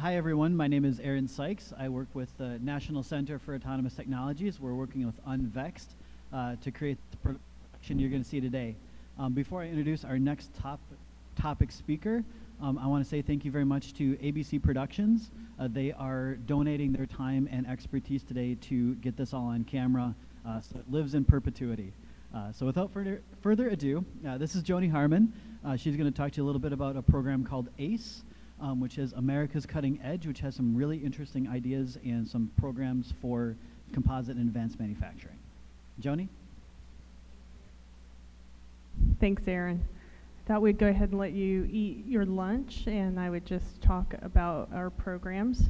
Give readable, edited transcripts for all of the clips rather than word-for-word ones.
Hi everyone, my name is Aaron Sykes. I work with the National Center for Autonomous Technologies. We're working with Unvexed to create the production you're going to see today. Before I introduce our next topic speaker, I want to say thank you very much to ABC Productions. They are donating their time and expertise today to get this all on camera so it lives in perpetuity. So without further ado, this is Joni Harmon. She's going to talk to you a little bit about a program called ACE, which is America's Cutting Edge, which has some really interesting ideas and some programs for composite and advanced manufacturing. Joni? Thanks, Aaron. I thought we'd go ahead and let you eat your lunch, and I would just talk about our programs.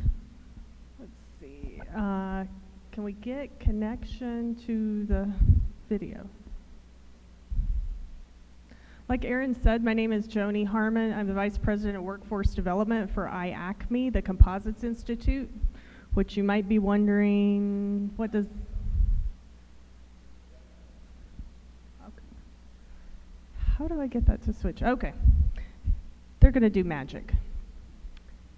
Let's see. Can we get connection to the video? Like Aaron said, my name is Joni Harmon. I'm the Vice President of Workforce Development for IACME, the Composites Institute, which you might be wondering, what does... Okay. How do I get that to switch? Okay. They're going to do magic.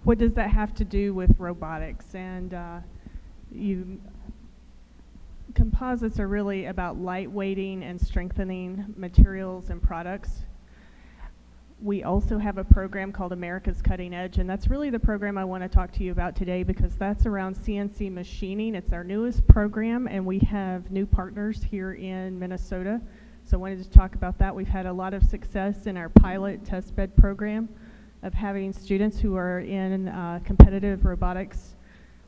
What does that have to do with robotics? And composites are really about lightweighting and strengthening materials and products. We also have a program called America's Cutting Edge, and that's really the program I want to talk to you about today because that's around CNC machining. It's our newest program, and we have new partners here in Minnesota. So I wanted to talk about that. We've had a lot of success in our pilot test bed program of having students who are in competitive robotics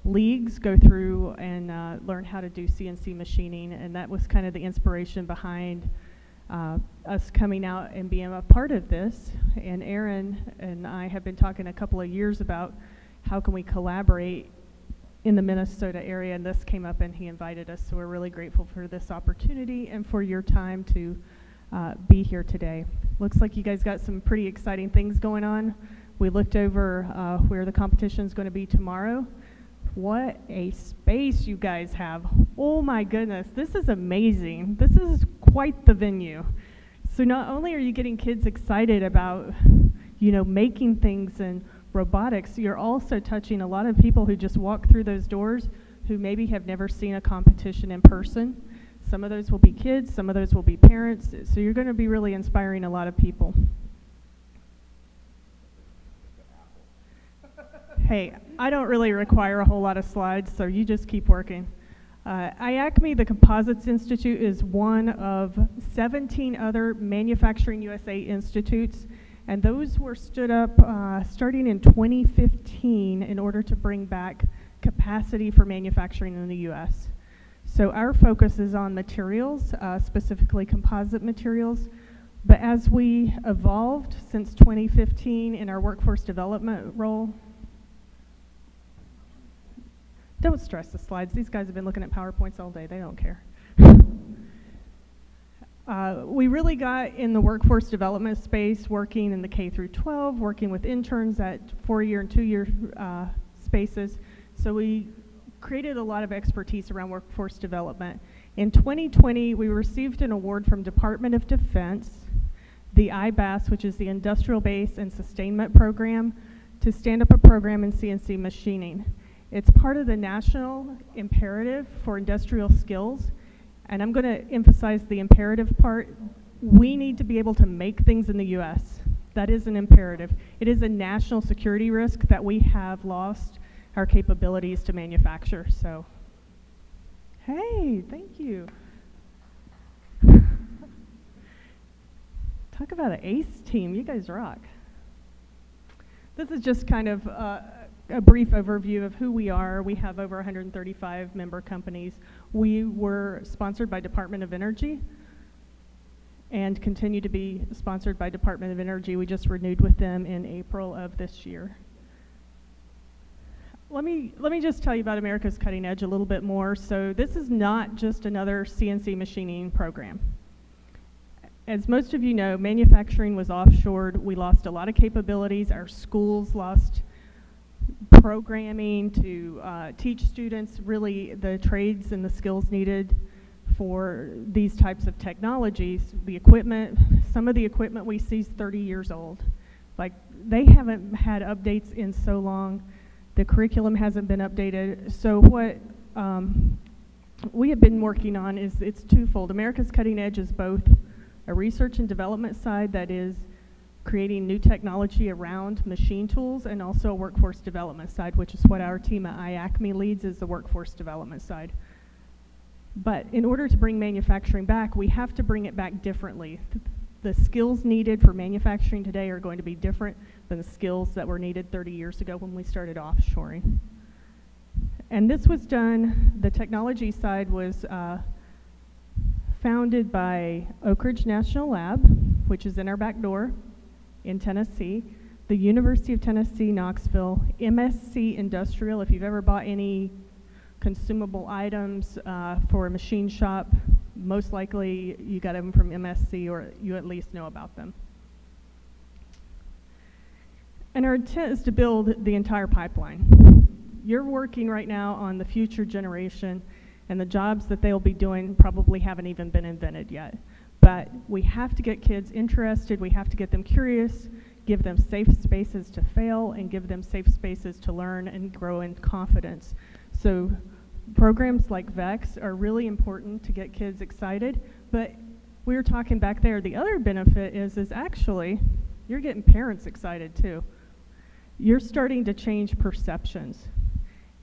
leagues go through and learn how to do CNC machining, and that was kind of the inspiration behind us coming out and being a part of this. And Aaron and I have been talking a couple of years about how can we collaborate in the Minnesota area, and this came up and he invited us, so we're really grateful for this opportunity and for your time to be here today. Looks like you guys got some pretty exciting things going on. We looked over where the competition is going to be tomorrow. What a space you guys have. Oh my goodness, this is amazing. This is quite the venue. So not only are you getting kids excited about, making things in robotics, you're also touching a lot of people who just walk through those doors who maybe have never seen a competition in person. Some of those will be kids, some of those will be parents, so you're going to be really inspiring a lot of people. Hey, I don't really require a whole lot of slides, so you just keep working. IACME, the Composites Institute, is one of 17 other Manufacturing USA institutes, and those were stood up starting in 2015 in order to bring back capacity for manufacturing in the US. So our focus is on materials, specifically composite materials, but as we evolved since 2015 in our workforce development role, don't stress the slides. These guys have been looking at PowerPoints all day. They don't care. We really got in the workforce development space, working in the K through 12, working with interns at 4-year and 2-year spaces. So we created a lot of expertise around workforce development. In 2020, we received an award from Department of Defense, the IBAS, which is the Industrial Base and Sustainment Program, to stand up a program in CNC machining. It's part of the national imperative for industrial skills, and I'm going to emphasize the imperative part. We need to be able to make things in the US. That is an imperative. It is a national security risk that we have lost our capabilities to manufacture. So, hey, thank you. Talk about an ACE team. You guys rock. This is just kind of a brief overview of who we are. We have over 135 member companies. We were sponsored by Department of Energy and continue to be sponsored by Department of Energy. We just renewed with them in April of this year. Let me just tell you about America's Cutting Edge a little bit more. So this is not just another CNC machining program. As most of you know, manufacturing was offshored. We lost a lot of capabilities. Our schools lost programming to teach students really the trades and the skills needed for these types of technologies. The equipment, some of the equipment we see is 30 years old. Like, they haven't had updates in so long The curriculum hasn't been updated. So what we have been working on is it's twofold. America's Cutting Edge is both a research and development side that is creating new technology around machine tools, and also a workforce development side, which is what our team at IACME leads, is the workforce development side. But in order to bring manufacturing back, we have to bring it back differently. The skills needed for manufacturing today are going to be different than the skills that were needed 30 years ago when we started offshoring. And this was done, the technology side was founded by Oak Ridge National Lab, which is in our back door in Tennessee, the University of Tennessee, Knoxville, MSC Industrial. If you've ever bought any consumable items for a machine shop, most likely you got them from MSC, or you at least know about them. And our intent is to build the entire pipeline. You're working right now on the future generation, and the jobs that they'll be doing probably haven't even been invented yet. But we have to get kids interested, we have to get them curious, give them safe spaces to fail, and give them safe spaces to learn and grow in confidence. So programs like VEX are really important to get kids excited, but we were talking back there, the other benefit is actually you're getting parents excited too. You're starting to change perceptions.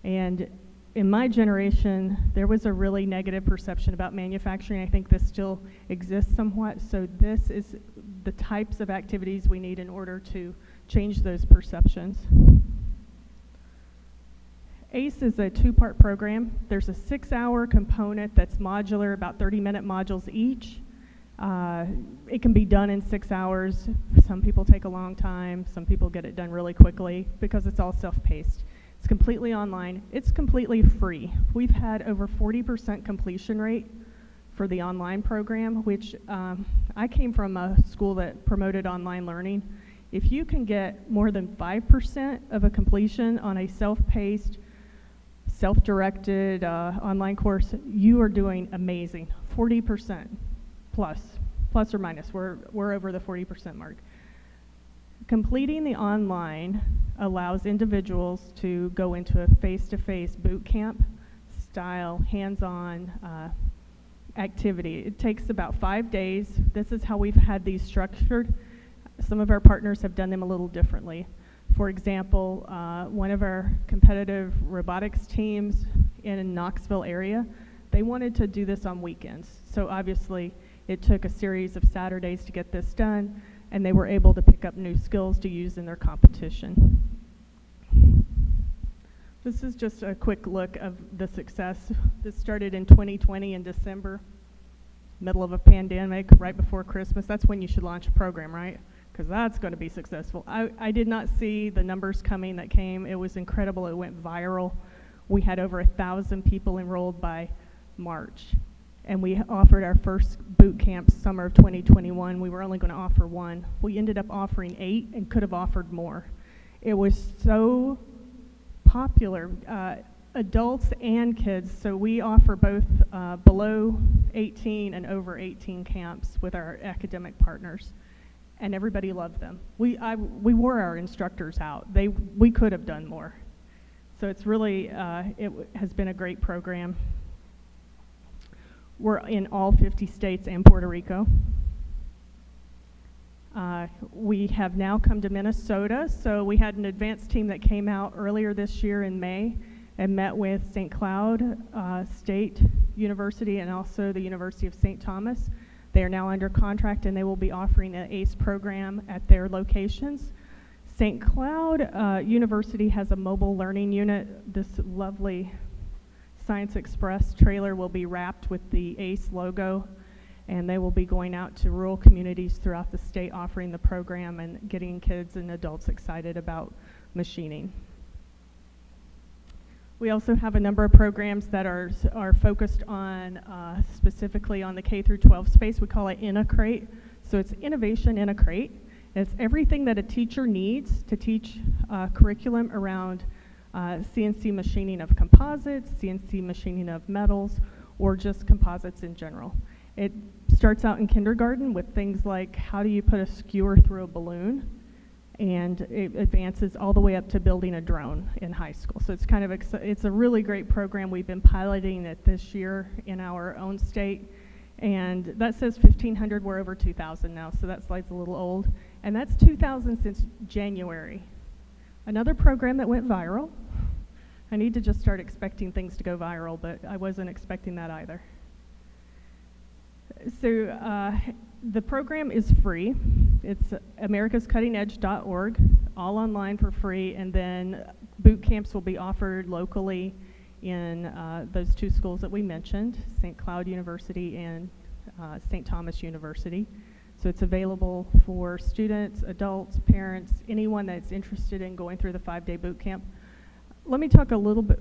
And in my generation, there was a really negative perception about manufacturing. I think this still exists somewhat. So this is the types of activities we need in order to change those perceptions. ACE is a two-part program. There's a 6-hour component that's modular, about 30-minute modules each. It can be done in 6 hours. Some people take a long time. Some people get it done really quickly because it's all self-paced. It's completely online. It's completely free. We've had over 40% completion rate for the online program, which I came from a school that promoted online learning. If you can get more than 5% of a completion on a self-paced, self-directed online course, you are doing amazing. 40% plus or minus. We're over the 40% mark. Completing the online allows individuals to go into a face-to-face boot camp style, hands-on activity. It takes about 5 days. This is how we've had these structured. Some of our partners have done them a little differently. For example, one of our competitive robotics teams in Knoxville area, they wanted to do this on weekends. So obviously it took a series of Saturdays to get this done, and they were able to pick up new skills to use in their competition. This is just a quick look of the success. This started in 2020 in December, middle of a pandemic, right before Christmas. That's when you should launch a program, right? Because that's going to be successful. I did not see the numbers coming that came. It was incredible. It went viral. We had over 1,000 people enrolled by March. And we offered our first boot camp summer of 2021. We were only going to offer one. We ended up offering 8 and could have offered more. It was so popular, adults and kids. So we offer both below 18 and over 18 camps with our academic partners. And everybody loved them. We wore our instructors out. We could have done more. So it's really, it has been a great program. We're in all 50 states and Puerto Rico. We have now come to Minnesota. So we had an advanced team that came out earlier this year in May and met with St. Cloud State University and also the University of St. Thomas. They are now under contract and they will be offering an ACE program at their locations. St. Cloud University has a mobile learning unit. This lovely Science Express trailer will be wrapped with the ACE logo, and they will be going out to rural communities throughout the state offering the program and getting kids and adults excited about machining. We also have a number of programs that are focused on specifically on the K through 12 space. We call it in a crate. So it's innovation in a crate. It's everything that a teacher needs to teach curriculum around CNC machining of composites, CNC machining of metals, or just composites in general. It starts out in kindergarten with things like how do you put a skewer through a balloon, and it advances all the way up to building a drone in high school. So it's kind of it's a really great program. We've been piloting it this year in our own state, and that says 1,500. We're over 2,000 now, so that slide's a little old, and that's 2,000 since January. Another program that went viral. I need to just start expecting things to go viral, but I wasn't expecting that either. So the program is free. It's americascuttingedge.org, all online for free, and then boot camps will be offered locally in those two schools that we mentioned, St. Cloud University and St. Thomas University. So it's available for students, adults, parents, anyone that's interested in going through the 5-day boot camp. Let me talk a little bit.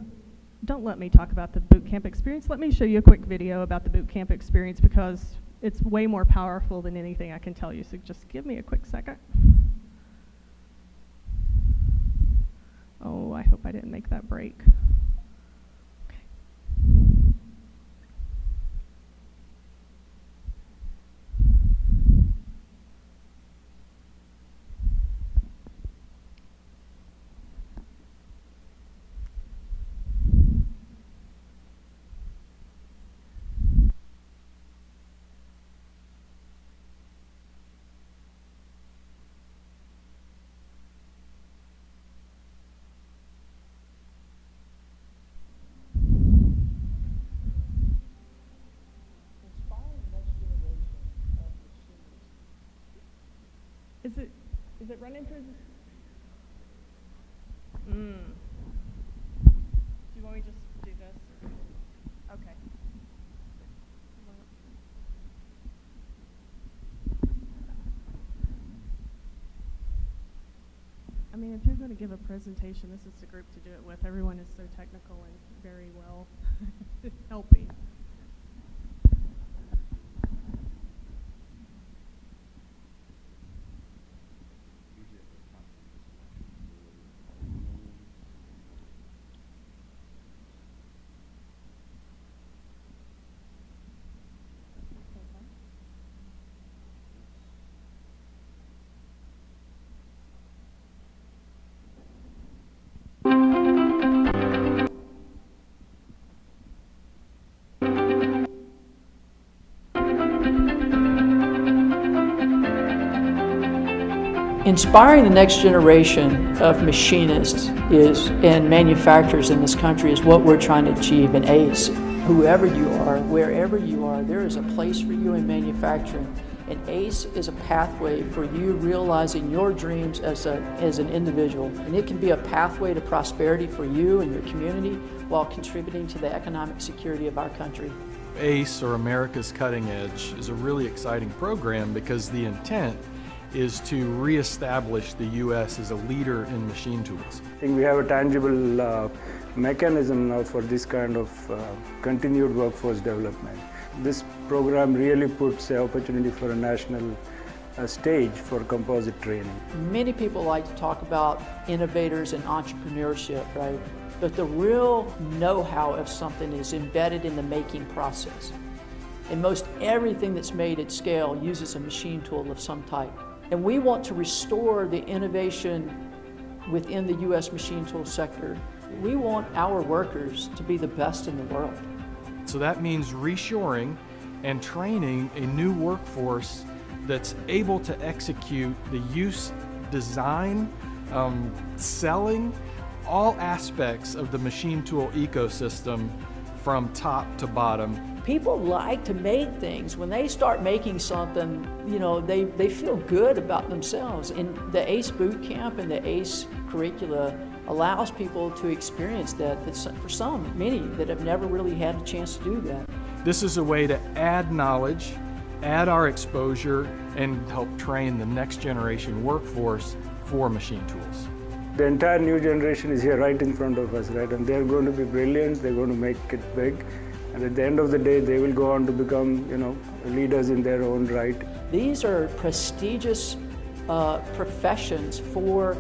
Don't let me talk about the boot camp experience. Let me show you a quick video about the boot camp experience because it's way more powerful than anything I can tell you. So just give me a quick second. Oh, I hope I didn't make that break. Is it running through? Do you want me to just do this? Okay. I mean, if you're going to give a presentation, this is the group to do it with. Everyone is so technical and very well helping. Inspiring the next generation of machinists and manufacturers in this country is what we're trying to achieve in ACE. Whoever you are, wherever you are, there is a place for you in manufacturing. And ACE is a pathway for you realizing your dreams as an individual. And it can be a pathway to prosperity for you and your community while contributing to the economic security of our country. ACE, or America's Cutting Edge, is a really exciting program because the intent is to reestablish the U.S. as a leader in machine tools. I think we have a tangible mechanism now for this kind of continued workforce development. This program really puts the opportunity for a national stage for composite training. Many people like to talk about innovators and entrepreneurship, right? But the real know-how of something is embedded in the making process. And most everything that's made at scale uses a machine tool of some type. And we want to restore the innovation within the U.S. machine tool sector. We want our workers to be the best in the world. So that means reshoring and training a new workforce that's able to execute the use, design, selling, all aspects of the machine tool ecosystem from top to bottom. People like to make things. When they start making something, you know, they feel good about themselves. And the ACE boot camp and the ACE curricula allows people to experience that. For some, many that have never really had a chance to do that. This is a way to add knowledge, add our exposure, and help train the next generation workforce for machine tools. The entire new generation is here right in front of us, right? And they're going to be brilliant, they're going to make it big. And at the end of the day, they will go on to become, you know, leaders in their own right. These are prestigious professions for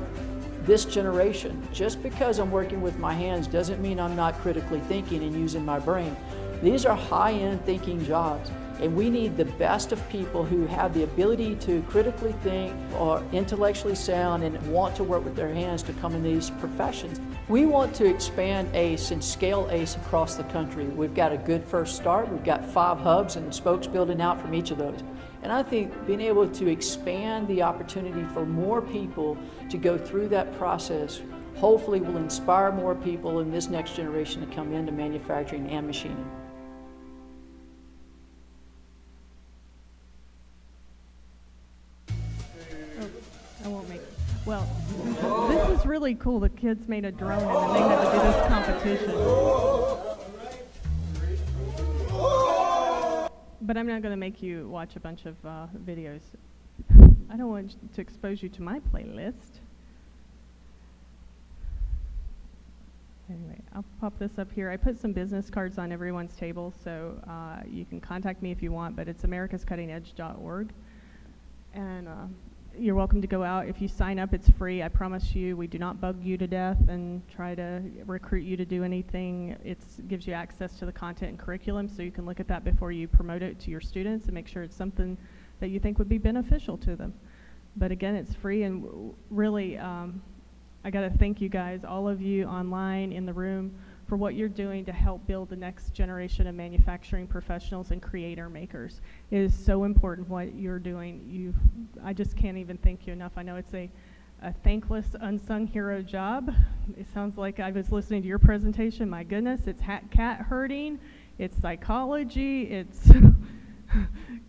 this generation. Just because I'm working with my hands doesn't mean I'm not critically thinking and using my brain. These are high-end thinking jobs. And we need the best of people who have the ability to critically think, or intellectually sound, and want to work with their hands to come in these professions. We want to expand ACE and scale ACE across the country. We've got a good first start. We've got 5 hubs and spokes building out from each of those. And I think being able to expand the opportunity for more people to go through that process hopefully will inspire more people in this next generation to come into manufacturing and machining. I won't make it. Well, this is really cool. The kids made a drone and then they had to do this competition. But I'm not going to make you watch a bunch of videos. I don't want to expose you to my playlist. Anyway, I'll pop this up here. I put some business cards on everyone's table, so you can contact me if you want, but it's americascuttingedge.org. And you're welcome to go out. If you sign up, it's free. I promise you, we do not bug you to death and try to recruit you to do anything. It gives you access to the content and curriculum, so you can look at that before you promote it to your students and make sure it's something that you think would be beneficial to them. But again, it's free, and really, I got to thank you guys, all of you online in the room, for what you're doing to help build the next generation of manufacturing professionals and creator makers. It is so important what you're doing. I just can't even thank you enough. I know it's a thankless, unsung hero job. It sounds like I was listening to your presentation. My goodness, it's cat herding, it's psychology, it's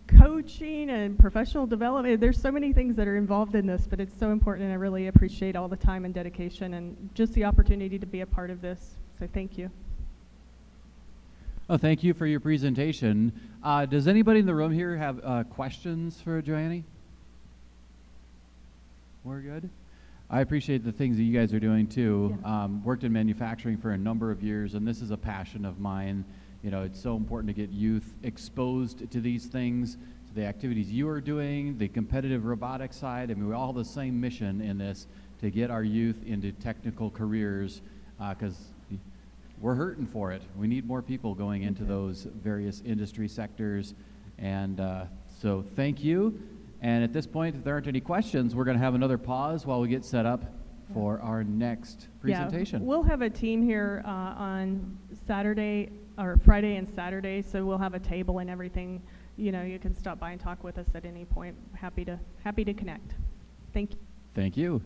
coaching and professional development. There's so many things that are involved in this, but it's so important, and I really appreciate all the time and dedication and just the opportunity to be a part of this. So thank you. Oh, thank you for your presentation. Does anybody in the room here have questions for Joanne? We're good. I appreciate the things that you guys are doing too. Yeah. Worked in manufacturing for a number of years, and this is a passion of mine. You know, it's so important to get youth exposed to these things, to the activities you are doing, the competitive robotics side. I mean, we all have the same mission in this, to get our youth into technical careers, because we're hurting for it. We need more people going into those various industry sectors. And so thank you. And at this point, if there aren't any questions, we're going to have another pause while we get set up for our next presentation. Yeah, we'll have a team here on Saturday, or Friday and Saturday, so we'll have a table and everything. You know, you can stop by and talk with us at any point. Happy to connect. Thank you. Thank you.